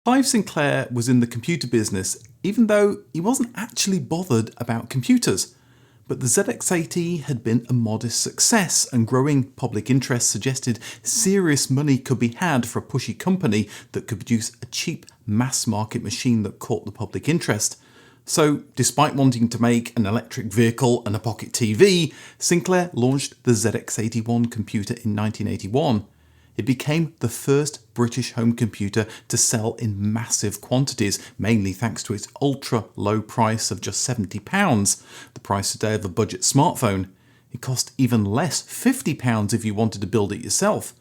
Clive Sinclair was in the computer business, even though he wasn't actually bothered about computers. But the ZX80 had been a modest success, and growing public interest suggested serious money could be had for a pushy company that could produce a cheap mass-market machine that caught the public interest. So, despite wanting to make an electric vehicle and a pocket TV, Sinclair launched the ZX81 computer in 1981. It became the first British home computer to sell in massive quantities, mainly thanks to its ultra-low price of just £70, the price today of a budget smartphone. It cost even less, £50 if you wanted to build it yourself.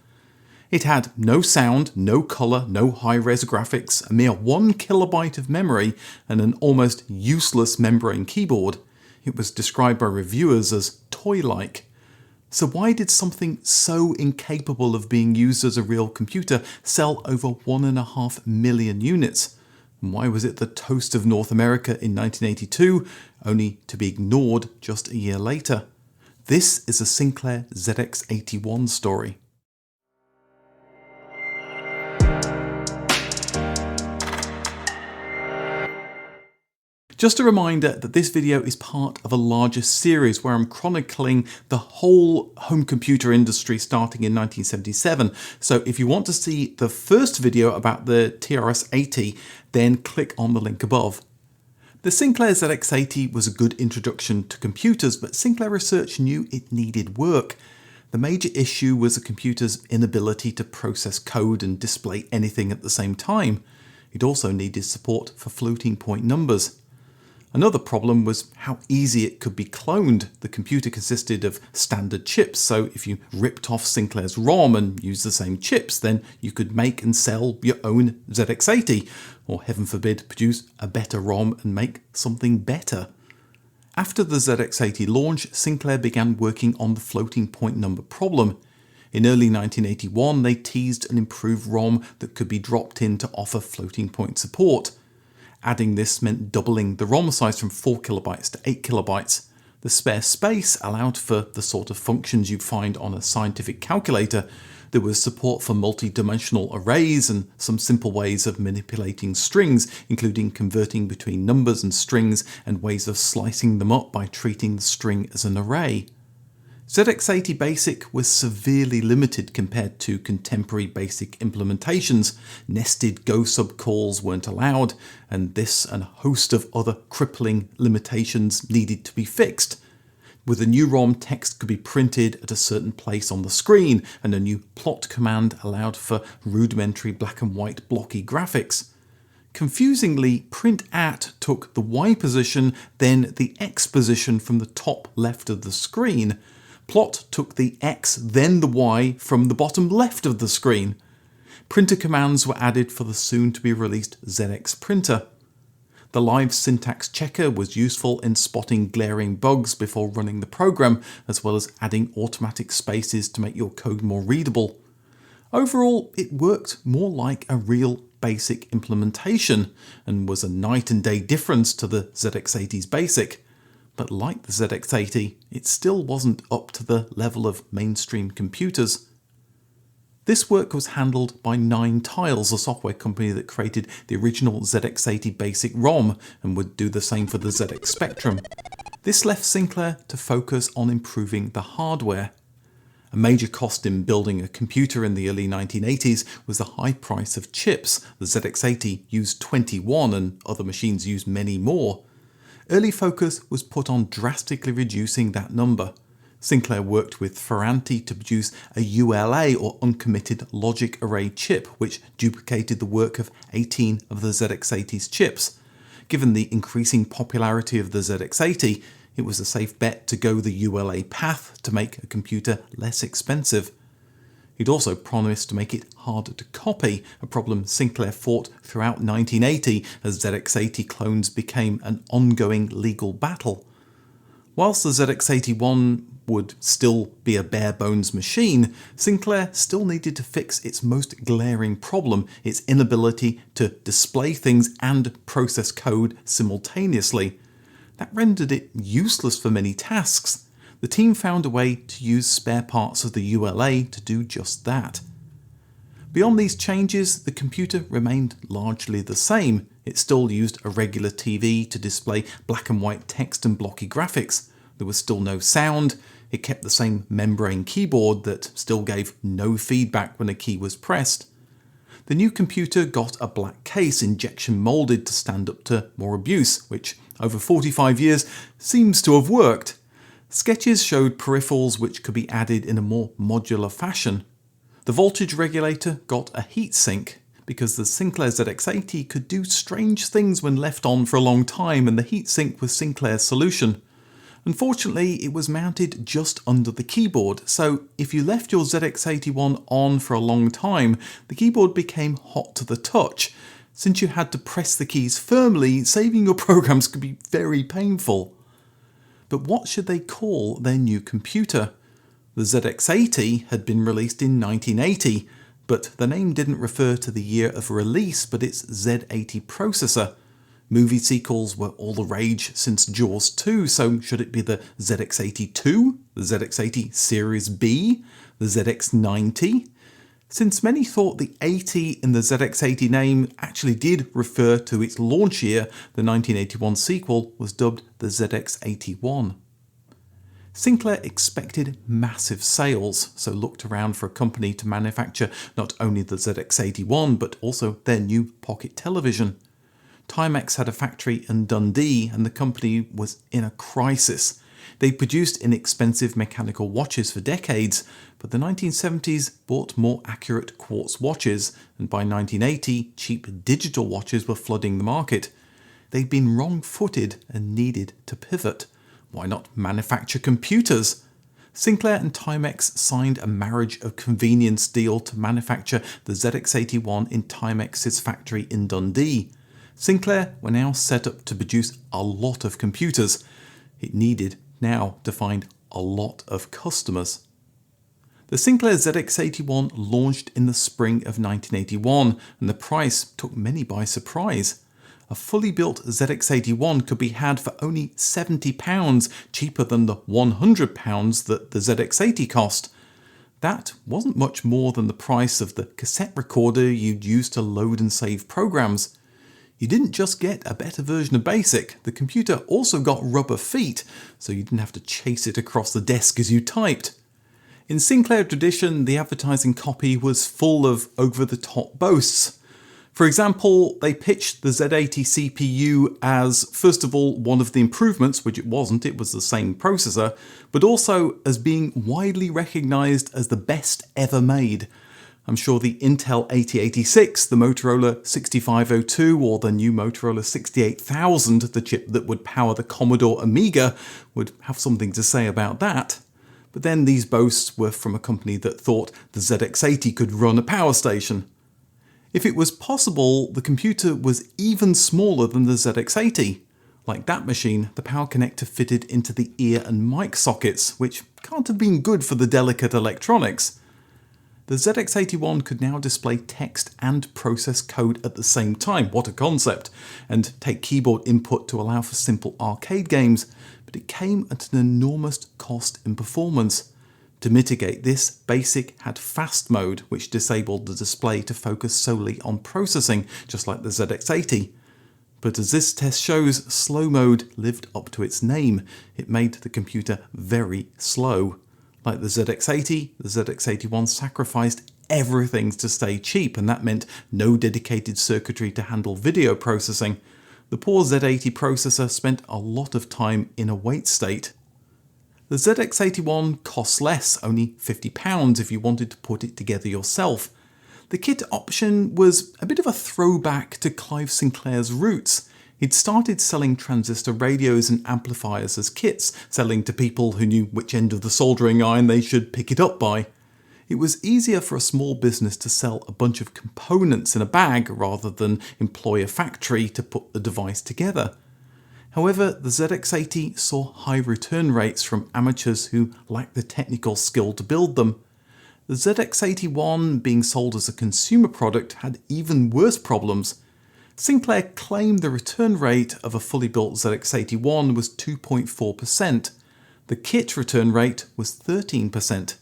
It had no sound, no colour, no high-res graphics, a mere 1 kilobyte of memory, and an almost useless membrane keyboard. It was described by reviewers as toy-like. So why did something so incapable of being used as a real computer sell over 1.5 million units? And why was it the toast of North America in 1982, only to be ignored just a year later? This is a Sinclair ZX81 story. Just a reminder that this video is part of a larger series where I'm chronicling the whole home computer industry starting in 1977. So if you want to see the first video about the TRS-80, then click on the link above. The Sinclair ZX80 was a good introduction to computers, but Sinclair research knew it needed work. The major issue was the computer's inability to process code and display anything at the same time. It also needed support for floating point numbers. Another problem was how easy it could be cloned. The computer consisted of standard chips, so if you ripped off Sinclair's ROM and used the same chips, then you could make and sell your own ZX80, or heaven forbid, produce a better ROM and make something better. After the ZX80 launch, Sinclair began working on the floating point number problem. In early 1981, they teased an improved ROM that could be dropped in to offer floating point support. Adding this meant doubling the ROM size from 4 kilobytes to 8 kilobytes. The spare space allowed for the sort of functions you'd find on a scientific calculator. There was support for multi-dimensional arrays and some simple ways of manipulating strings, including converting between numbers and strings and ways of slicing them up by treating the string as an array. ZX80 BASIC was severely limited compared to contemporary BASIC implementations. Nested Go subcalls weren't allowed, and this and a host of other crippling limitations needed to be fixed. With a new ROM, text could be printed at a certain place on the screen, and a new plot command allowed for rudimentary black and white blocky graphics. Confusingly, print at took the Y position, then the X position from the top left of the screen. Plot took the X, then the Y from the bottom left of the screen. Printer commands were added for the soon-to-be-released ZX printer. The live syntax checker was useful in spotting glaring bugs before running the program, as well as adding automatic spaces to make your code more readable. Overall, it worked more like a real BASIC implementation, and was a night and day difference to the ZX80's BASIC. But like the ZX80, it still wasn't up to the level of mainstream computers. This work was handled by 9 Tiles, a software company that created the original ZX80 BASIC ROM and would do the same for the ZX Spectrum. This left Sinclair to focus on improving the hardware. A major cost in building a computer in the early 1980s was the high price of chips. The ZX80 used 21 and other machines used many more. Early focus was put on drastically reducing that number. Sinclair worked with Ferranti to produce a ULA, or uncommitted logic array chip, which duplicated the work of 18 of the ZX80's chips. Given the increasing popularity of the ZX80, it was a safe bet to go the ULA path to make a computer less expensive. He'd also promised to make it harder to copy, a problem Sinclair fought throughout 1980 as ZX80 clones became an ongoing legal battle. Whilst the ZX81 would still be a bare-bones machine, Sinclair still needed to fix its most glaring problem, its inability to display things and process code simultaneously. That rendered it useless for many tasks. The team found a way to use spare parts of the ULA to do just that. Beyond these changes, the computer remained largely the same. It still used a regular TV to display black and white text and blocky graphics. There was still no sound. It kept the same membrane keyboard that still gave no feedback when a key was pressed. The new computer got a black case injection molded to stand up to more abuse, which over 45 years seems to have worked. Sketches showed peripherals which could be added in a more modular fashion. The voltage regulator got a heatsink because the Sinclair ZX80 could do strange things when left on for a long time, and the heatsink was Sinclair's solution. Unfortunately, it was mounted just under the keyboard, so if you left your ZX81 on for a long time, the keyboard became hot to the touch. Since you had to press the keys firmly, saving your programs could be very painful. But what should they call their new computer? The ZX80 had been released in 1980, but the name didn't refer to the year of release but its Z80 processor. Movie sequels were all the rage since Jaws 2, so should it be the ZX82, the ZX80 Series B, the ZX90? Since many thought the 80 in the ZX80 name actually did refer to its launch year, the 1981 sequel was dubbed the ZX81. Sinclair expected massive sales, so looked around for a company to manufacture not only the ZX81 but also their new pocket television. Timex had a factory in Dundee and the company was in a crisis. They produced inexpensive mechanical watches for decades, but the 1970s brought more accurate quartz watches, and by 1980 cheap digital watches were flooding the market. They'd been wrong-footed and needed to pivot. Why not manufacture computers? Sinclair and Timex signed a marriage of convenience deal to manufacture the ZX81 in Timex's factory in Dundee. Sinclair were now set up to produce a lot of computers. It needed now to find a lot of customers. The Sinclair ZX81 launched in the spring of 1981, and the price took many by surprise. A fully built ZX81 could be had for only £70, cheaper than the £100 that the ZX80 cost. That wasn't much more than the price of the cassette recorder you'd use to load and save programs. You didn't just get a better version of BASIC, the computer also got rubber feet, so you didn't have to chase it across the desk as you typed. In Sinclair tradition, the advertising copy was full of over-the-top boasts. For example, they pitched the Z80 CPU as, first of all, one of the improvements, which it wasn't, it was the same processor, but also as being widely recognised as the best ever made. I'm sure the Intel 8086, the Motorola 6502, or the new Motorola 68000, the chip that would power the Commodore Amiga, would have something to say about that. But then these boasts were from a company that thought the ZX80 could run a power station. If it was possible, the computer was even smaller than the ZX80. Like that machine, the power connector fitted into the ear and mic sockets, which can't have been good for the delicate electronics. The ZX81 could now display text and process code at the same time, what a concept, and take keyboard input to allow for simple arcade games, but it came at an enormous cost in performance. To mitigate this, BASIC had fast mode, which disabled the display to focus solely on processing, just like the ZX80. But as this test shows, slow mode lived up to its name. It made the computer very slow. Like the ZX80, the ZX81 sacrificed everything to stay cheap, and that meant no dedicated circuitry to handle video processing. The poor Z80 processor spent a lot of time in a wait state. The ZX81 costs less, only £50 if you wanted to put it together yourself. The kit option was a bit of a throwback to Clive Sinclair's roots. He'd started selling transistor radios and amplifiers as kits, selling to people who knew which end of the soldering iron they should pick it up by. It was easier for a small business to sell a bunch of components in a bag rather than employ a factory to put the device together. However, the ZX80 saw high return rates from amateurs who lacked the technical skill to build them. The ZX81, being sold as a consumer product, had even worse problems. Sinclair claimed the return rate of a fully built ZX81 was 2.4%. The kit return rate was 13%.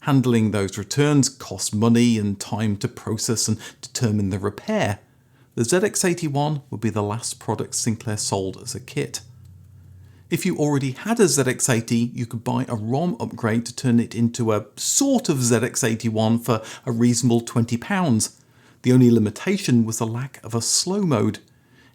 Handling those returns cost money and time to process and determine the repair. The ZX81 would be the last product Sinclair sold as a kit. If you already had a ZX80, you could buy a ROM upgrade to turn it into a sort of ZX81 for a reasonable £20. The only limitation was the lack of a slow mode.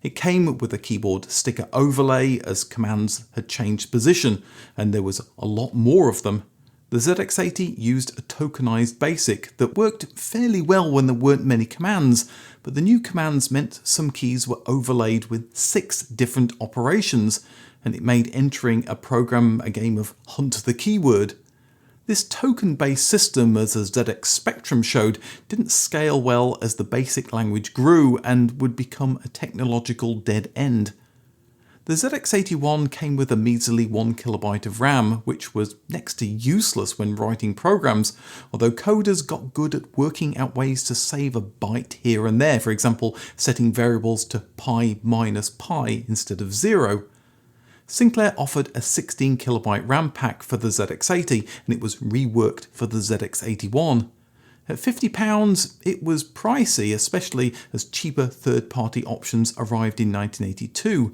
It came with a keyboard sticker overlay as commands had changed position, and there was a lot more of them. The ZX80 used a tokenized BASIC that worked fairly well when there weren't many commands, but the new commands meant some keys were overlaid with 6 different operations, and it made entering a program a game of hunt the keyword. This token-based system, as the ZX Spectrum showed, didn't scale well as the basic language grew and would become a technological dead end. The ZX81 came with a measly 1KB of RAM, which was next to useless when writing programs, although coders got good at working out ways to save a byte here and there, for example setting variables to pi minus pi instead of 0. Sinclair offered a 16KB RAM pack for the ZX80 and it was reworked for the ZX81. At £50 it was pricey, especially as cheaper third-party options arrived in 1982.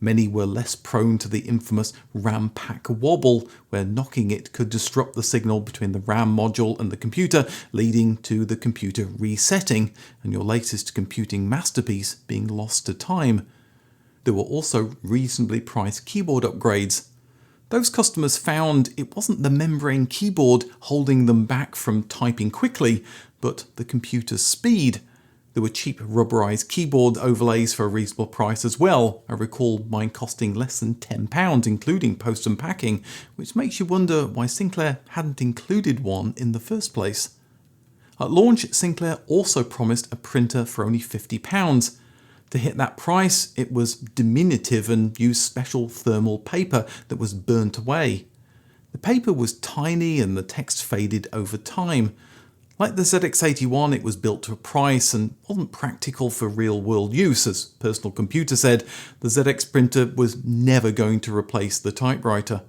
Many were less prone to the infamous RAM pack wobble, where knocking it could disrupt the signal between the RAM module and the computer, leading to the computer resetting and your latest computing masterpiece being lost to time. There were also reasonably priced keyboard upgrades. Those customers found it wasn't the membrane keyboard holding them back from typing quickly, but the computer's speed. There were cheap rubberized keyboard overlays for a reasonable price as well. I recall mine costing less than £10, including post and packing, which makes you wonder why Sinclair hadn't included one in the first place. At launch, Sinclair also promised a printer for only £50. To hit that price, it was diminutive and used special thermal paper that was burnt away. The paper was tiny and the text faded over time. Like the ZX81, it was built to a price and wasn't practical for real-world use. As Personal Computer said, the ZX printer was never going to replace the typewriter.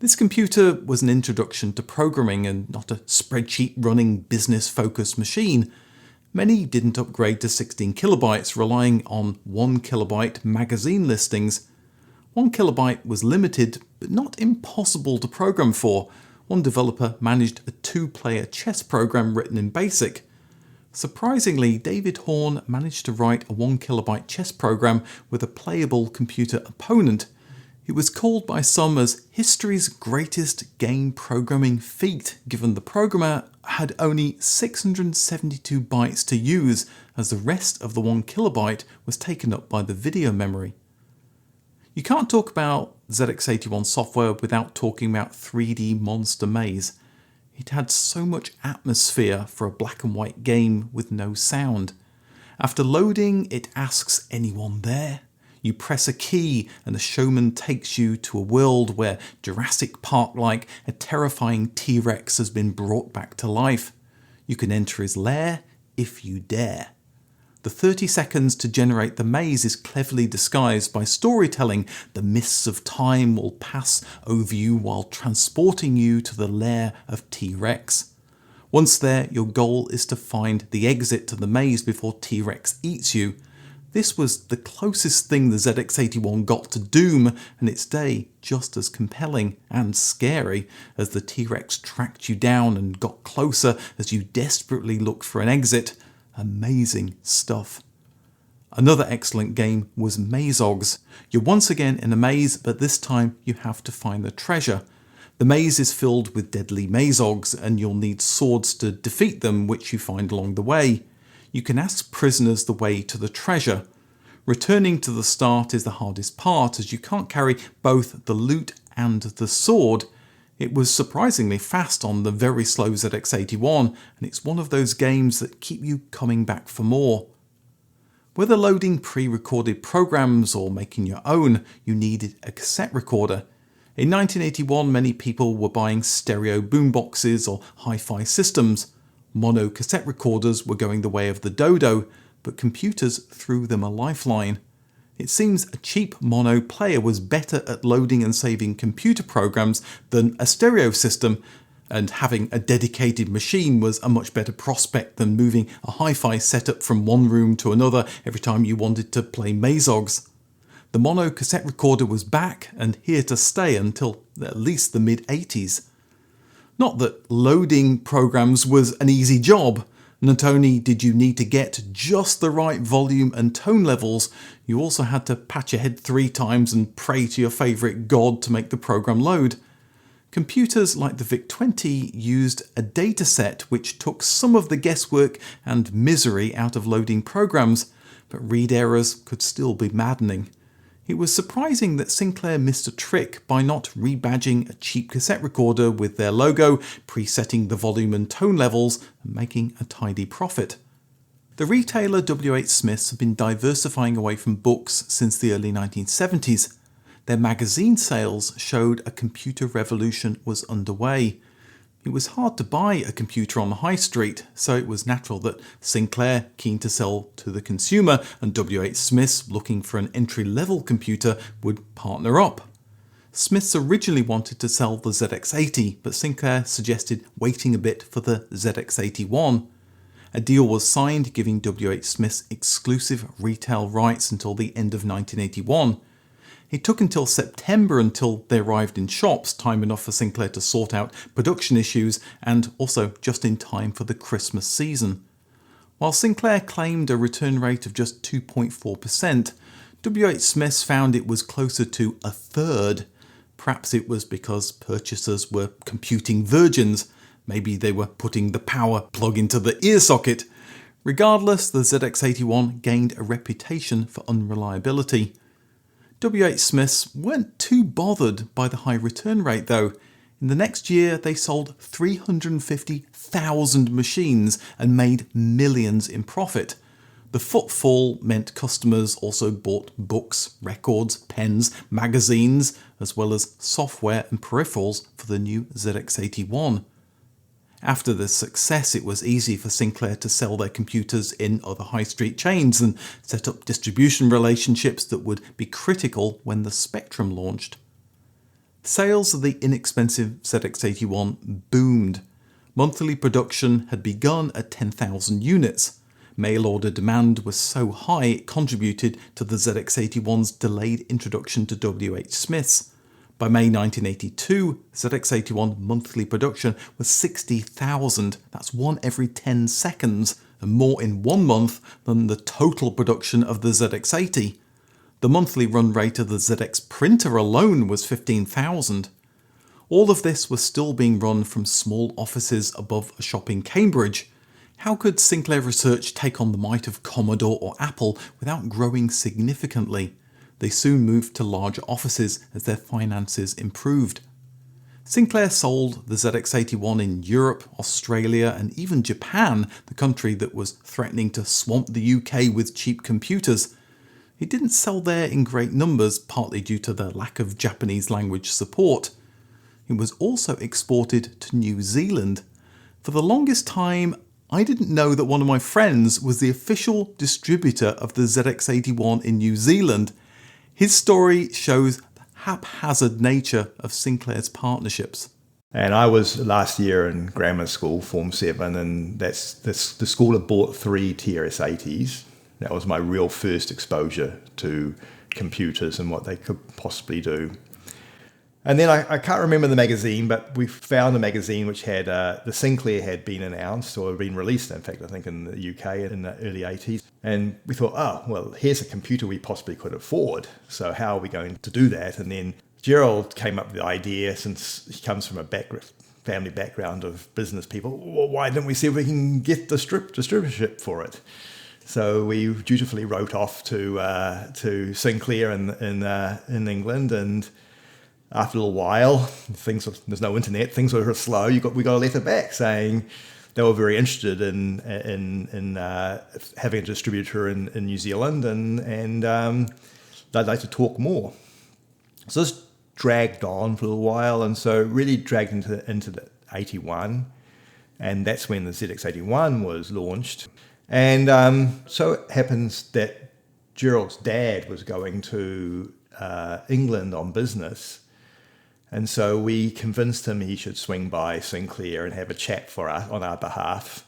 This computer was an introduction to programming and not a spreadsheet-running, business-focused machine. Many didn't upgrade to 16KB, relying on 1KB magazine listings. 1KB was limited, but not impossible to program for. One developer managed a 2-player chess program written in BASIC. Surprisingly, David Horn managed to write a 1KB chess program with a playable computer opponent. It was called by some as history's greatest game programming feat, given the programmer had only 672 bytes to use, as the rest of the 1KB was taken up by the video memory. You can't talk about ZX81 software without talking about 3D Monster Maze. It had so much atmosphere for a black and white game with no sound. After loading, it asks anyone there. You press a key and the showman takes you to a world where Jurassic Park-like a terrifying T-Rex has been brought back to life. You can enter his lair if you dare. The 30 seconds to generate the maze is cleverly disguised by storytelling. The mists of time will pass over you while transporting you to the lair of T-Rex. Once there, your goal is to find the exit to the maze before T-Rex eats you. This was the closest thing the ZX81 got to Doom, and its day just as compelling and scary as the T-Rex tracked you down and got closer as you desperately looked for an exit. Amazing stuff. Another excellent game was Mazogs. You're once again in a maze, but this time you have to find the treasure. The maze is filled with deadly Mazogs, and you'll need swords to defeat them, which you find along the way. You can ask prisoners the way to the treasure. Returning to the start is the hardest part, as you can't carry both the loot and the sword. It was surprisingly fast on the very slow ZX81, and it's one of those games that keep you coming back for more. Whether loading pre-recorded programs or making your own, you needed a cassette recorder. In 1981, many people were buying stereo boomboxes or hi-fi systems. Mono cassette recorders were going the way of the dodo, but computers threw them a lifeline. It seems a cheap mono player was better at loading and saving computer programs than a stereo system, And having a dedicated machine was a much better prospect than moving a hi-fi setup from one room to another every time you wanted to play Mazogs. The mono cassette recorder was back and here to stay until at least the mid-80s. Not that loading programs was an easy job. Not only did you need to get just the right volume and tone levels, you also had to pat your head 3 times and pray to your favourite god to make the program load. Computers like the VIC-20 used a dataset which took some of the guesswork and misery out of loading programs, but read errors could still be maddening. It was surprising that Sinclair missed a trick by not rebadging a cheap cassette recorder with their logo, presetting the volume and tone levels, and making a tidy profit. The retailer W.H. Smiths had been diversifying away from books since the early 1970s. Their magazine sales showed a computer revolution was underway. It was hard to buy a computer on the high street, so it was natural that Sinclair, keen to sell to the consumer, and W.H. Smiths, looking for an entry-level computer, would partner up. Smiths originally wanted to sell the ZX80, but Sinclair suggested waiting a bit for the ZX81. A deal was signed giving W.H. Smiths exclusive retail rights until the end of 1981. It took until September until they arrived in shops, time enough for Sinclair to sort out production issues and also just in time for the Christmas season. While Sinclair claimed a return rate of just 2.4%, W.H. Smiths found it was closer to a third. Perhaps it was because purchasers were computing virgins. Maybe they were putting the power plug into the ear socket. Regardless, the ZX81 gained a reputation for unreliability. W.H. Smiths weren't too bothered by the high return rate though. In the next year they sold 350,000 machines and made millions in profit. The footfall meant customers also bought books, records, pens, magazines, as well as software and peripherals for the new ZX81. After the success, it was easy for Sinclair to sell their computers in other high street chains and set up distribution relationships that would be critical when the Spectrum launched. Sales of the inexpensive ZX81 boomed. Monthly production had begun at 10,000 units. Mail order demand was so high it contributed to the ZX81's delayed introduction to W.H. Smiths. By May 1982, ZX81 monthly production was 60,000. That's one every 10 seconds, and more in 1 month than the total production of the ZX80. The monthly run rate of the ZX printer alone was 15,000. All of this was still being run from small offices above a shop in Cambridge. How could Sinclair Research take on the might of Commodore or Apple without growing significantly? They soon moved to larger offices as their finances improved. Sinclair sold the ZX81 in Europe, Australia and even Japan, the country that was threatening to swamp the UK with cheap computers. It didn't sell there in great numbers, partly due to the lack of Japanese language support. It was also exported to New Zealand. For the longest time, I didn't know that one of my friends was the official distributor of the ZX81 in New Zealand. His story shows the haphazard nature of Sinclair's partnerships. And I was last year in grammar school, Form 7, and the school had bought 3 TRS-80s. That was my real first exposure to computers and what they could possibly do. And then I can't remember the magazine, but we found a magazine which had, the Sinclair had been announced or been released, in fact, I think in the UK in the early 80s. And we thought, oh, well, here's a computer we possibly could afford. So how are we going to do that? And then Gerald came up with the idea, since he comes from a family background of business people, well, why don't we see if we can get the distributorship for it? So we dutifully wrote off to Sinclair in England, and after a little while, there's no internet, things were slow. We got a letter back saying they were very interested in having a distributor in New Zealand, and they'd like to talk more. So this dragged on for a little while, and so really dragged into the 81, and that's when the ZX81 was launched. And so it happens that Gerald's dad was going to England on business. And so we convinced him he should swing by Sinclair and have a chat for us on our behalf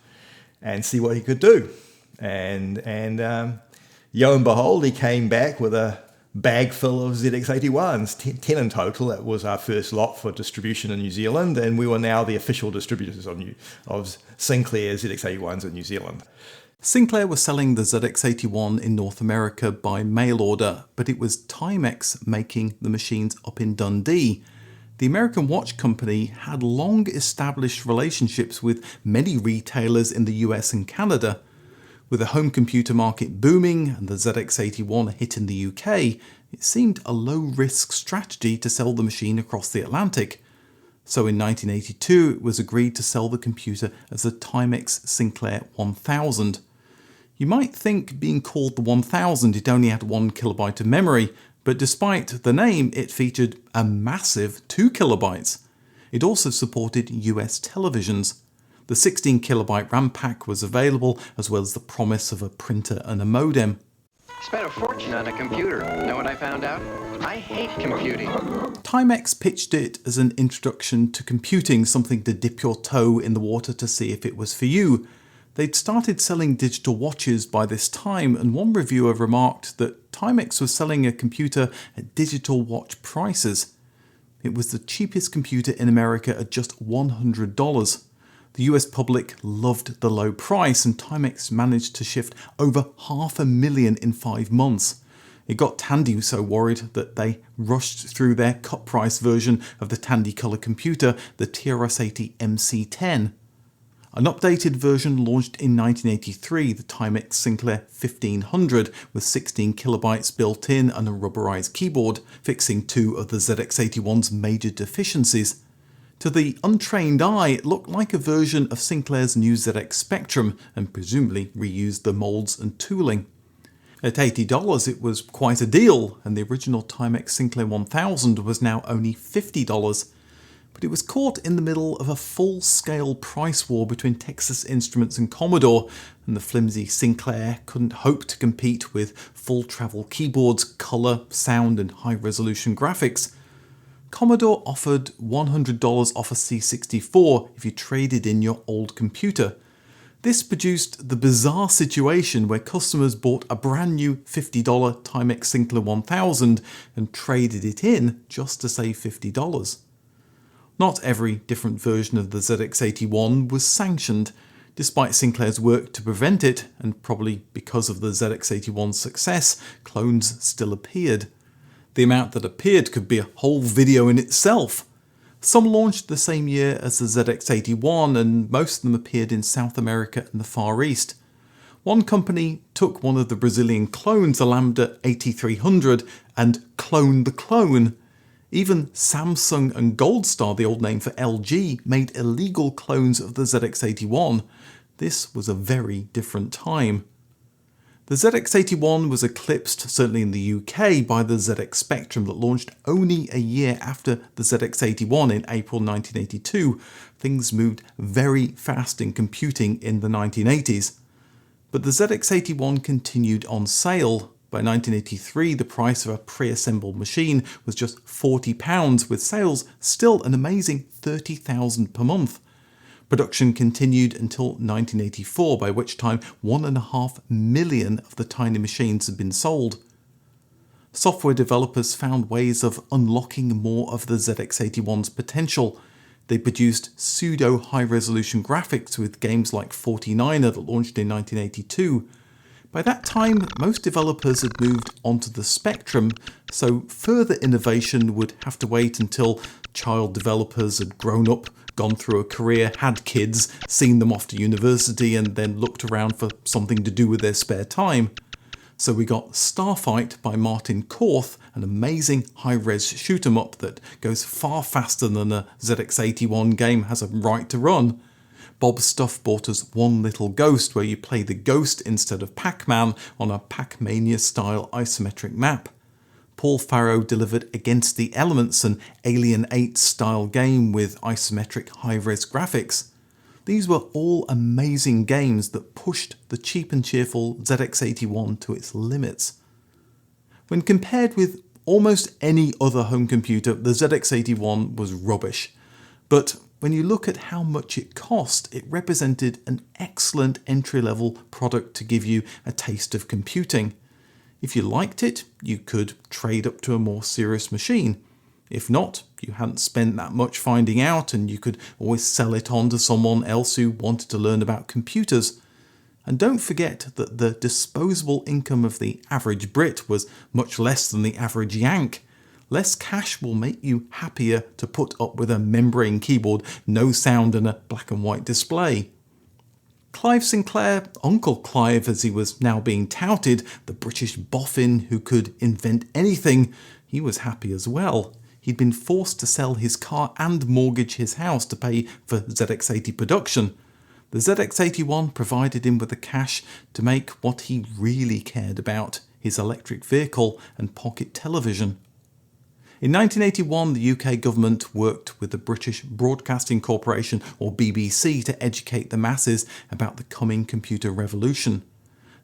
and see what he could do. And lo and behold, he came back with a bag full of ZX81s, 10 in total. That was our first lot for distribution in New Zealand, and we were now the official distributors of Sinclair ZX81s in New Zealand. Sinclair was selling the ZX81 in North America by mail order, but it was Timex making the machines up in Dundee. The American watch company had long established relationships with many retailers in the US and Canada. With the home computer market booming and the ZX81 a hit in the UK, it seemed a low-risk strategy to sell the machine across the Atlantic. So in 1982 it was agreed to sell the computer as the Timex Sinclair 1000. You might think being called the 1000 it only had 1 kilobyte of memory, but despite the name it featured a massive 2 kilobytes. It also supported US televisions. The 16 kilobyte RAM pack was available, as well as the promise of a printer and a modem. Spent a fortune on a computer. Know what I found out? I hate computing. Timex pitched it as an introduction to computing, something to dip your toe in the water to see if it was for you. They'd started selling digital watches by this time, and one reviewer remarked that Timex was selling a computer at digital watch prices. It was the cheapest computer in America at just $100. The US public loved the low price, and Timex managed to shift over 500,000 in 5 months. It got Tandy so worried that they rushed through their cut price version of the Tandy Color computer, the TRS-80 MC10. An updated version launched in 1983, the Timex Sinclair 1500, with 16 kilobytes built in and a rubberized keyboard, fixing 2 of the ZX81's major deficiencies. To the untrained eye, it looked like a version of Sinclair's new ZX Spectrum, and presumably reused the molds and tooling. At $80 it was quite a deal, and the original Timex Sinclair 1000 was now only $50. But it was caught in the middle of a full-scale price war between Texas Instruments and Commodore, and the flimsy Sinclair couldn't hope to compete with full-travel keyboards, colour, sound and high-resolution graphics. Commodore offered $100 off a C64 if you traded in your old computer. This produced the bizarre situation where customers bought a brand new $50 Timex Sinclair 1000 and traded it in just to save $50. Not every different version of the ZX81 was sanctioned, despite Sinclair's work to prevent it, and probably because of the ZX81's success, clones still appeared. The amount that appeared could be a whole video in itself. Some launched the same year as the ZX81, and most of them appeared in South America and the Far East. One company took one of the Brazilian clones, the Lambda 8300, and cloned the clone. Even Samsung and Goldstar, the old name for LG, made illegal clones of the ZX81. This was a very different time. The ZX81 was eclipsed, certainly in the UK, by the ZX Spectrum that launched only a year after the ZX81 in April 1982. Things moved very fast in computing in the 1980s. But the ZX81 continued on sale. By 1983, the price of a pre-assembled machine was just £40, with sales still an amazing $30,000 per month. Production continued until 1984, by which time 1.5 million of the tiny machines had been sold. Software developers found ways of unlocking more of the ZX81's potential. They produced pseudo-high-resolution graphics with games like 49er that launched in 1982. By that time, most developers had moved onto the Spectrum, so further innovation would have to wait until child developers had grown up, gone through a career, had kids, seen them off to university, and then looked around for something to do with their spare time. So we got Starfight by Martin Korth, an amazing high-res shoot-'em-up that goes far faster than a ZX81 game has a right to run. Bob Stuff bought us One Little Ghost, where you play the ghost instead of Pac-Man on a Pac-Mania-style isometric map. Paul Farrow delivered Against the Elements, an Alien 8-style game with isometric high-res graphics. These were all amazing games that pushed the cheap and cheerful ZX81 to its limits. When compared with almost any other home computer, the ZX81 was rubbish. But when you look at how much it cost, it represented an excellent entry-level product to give you a taste of computing. If you liked it, you could trade up to a more serious machine. If not, you hadn't spent that much finding out and you could always sell it on to someone else who wanted to learn about computers. And don't forget that the disposable income of the average Brit was much less than the average Yank. Less cash will make you happier to put up with a membrane keyboard, no sound and a black and white display. Clive Sinclair, Uncle Clive as he was now being touted, the British boffin who could invent anything, he was happy as well. He'd been forced to sell his car and mortgage his house to pay for ZX80 production. The ZX81 provided him with the cash to make what he really cared about, his electric vehicle and pocket television. In 1981, the UK government worked with the British Broadcasting Corporation, or BBC, to educate the masses about the coming computer revolution.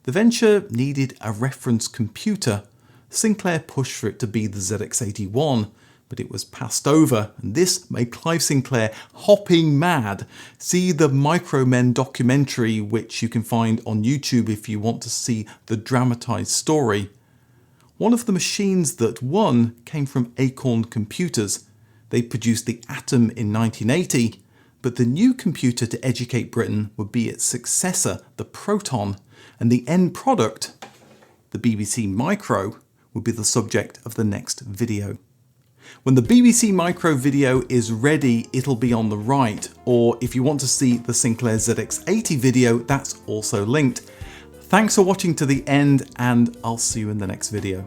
The venture needed a reference computer. Sinclair pushed for it to be the ZX81, but it was passed over, and this made Clive Sinclair hopping mad. See the Micromen documentary, which you can find on YouTube if you want to see the dramatised story. One of the machines that won came from Acorn Computers. They produced the Atom in 1980, but the new computer to educate Britain would be its successor, the Proton, and the end product, the BBC Micro, would be the subject of the next video. When the BBC Micro video is ready, it'll be on the right, or if you want to see the Sinclair ZX80 video, that's also linked. Thanks for watching to the end, and I'll see you in the next video.